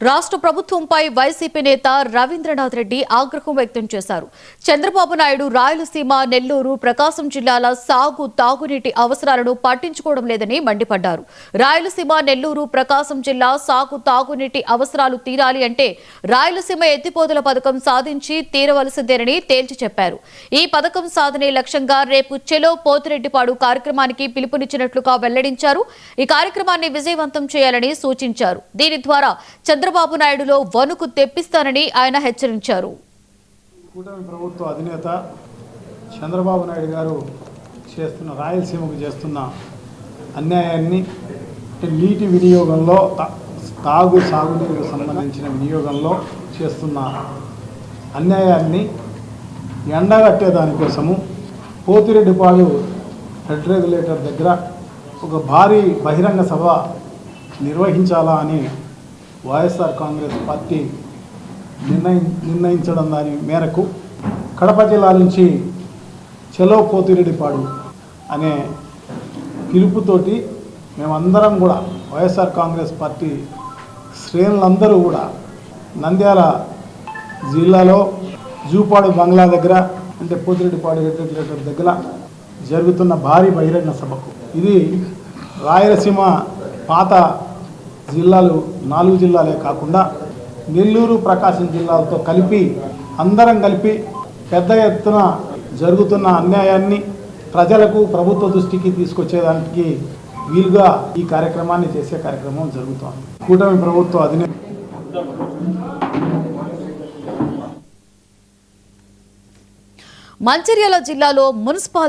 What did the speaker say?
రాష్ట్ర ప్రభుత్వంపై వైసీపీ నేత రవీంద్రనాథ్ రెడ్డి ఆగ్రహం వ్యక్తం చేశారు. చంద్రబాబు నాయుడు రాయలసీమ, నెల్లూరు, ప్రకాశం జిల్లాల సాగు, తాగునీటి అవసరాలను పట్టించుకోవడం లేదని మండిపడ్డారు. రాయలసీమ, నెల్లూరు, ప్రకాశం జిల్లా సాగు, తాగునీటి అవసరాలు తీరాలి అంటే రాయలసీమ ఎత్తిపోతల పథకం సాధించి తీరవలసిందేనని తేల్చి చెప్పారు. ఈ పథకం సాధనే లక్ష్యంగా రేపు చెలో పోతిరెడ్డిపాడు కార్యక్రమానికి పిలుపునిచ్చినట్లుగా వెల్లడించారు. ఈ కార్యక్రమాన్ని విజయవంతం చేయాలని సూచించారు. దీని ద్వారా చంద్రబాబు నాయుడులో వణుకు తెప్పిస్తానని ఆయన హెచ్చరించారు. కూటమి ప్రభుత్వ అధినేత చంద్రబాబు నాయుడు గారు చేస్తున్న రాయలసీమకు చేస్తున్న అన్యాయాన్ని, నీటి వినియోగంలో, సాగునీరుకు సంబంధించిన వినియోగంలో చేస్తున్న అన్యాయాన్ని ఎండగట్టే దానికోసము పోతిరెడ్డిపాడు హెడ్ రెగ్యులేటర్ దగ్గర ఒక భారీ బహిరంగ సభ నిర్వహించాలా అని వైఎస్ఆర్ కాంగ్రెస్ పార్టీ నిర్ణయించడం దాని మేరకు కడప జిల్లా నుంచి చలో పోతిరెడ్డిపాడు అనే పిలుపుతోటి మేమందరం కూడా వైఎస్ఆర్ కాంగ్రెస్ పార్టీ శ్రేణులందరూ కూడా నంద్యాల జిల్లాలో జూపాడు బంగ్లా దగ్గర, అంటే పోతిరెడ్డిపాడు హెడ్ రెగ్యులేటర్ దగ్గర జరుగుతున్న భారీ బహిరంగ సభకు, ఇది రాయలసీమ పాత జిల్లాలు 4 జిల్లాలే కాకుండా నెల్లూరు, ప్రకాశం జిల్లాలతో కలిపి అందరం కలిపి పెద్ద ఎత్తున జరుగుతున్న అన్యాయాన్ని ప్రజలకు, ప్రభుత్వ దృష్టికి తీసుకొచ్చేదానికి వీలుగా ఈ కార్యక్రమాన్ని చేసే కార్యక్రమం జరుగుతోంది. కూటమి ప్రభుత్వ అధినేత మంచిర్యాల జిల్లాలో మున్సిపల్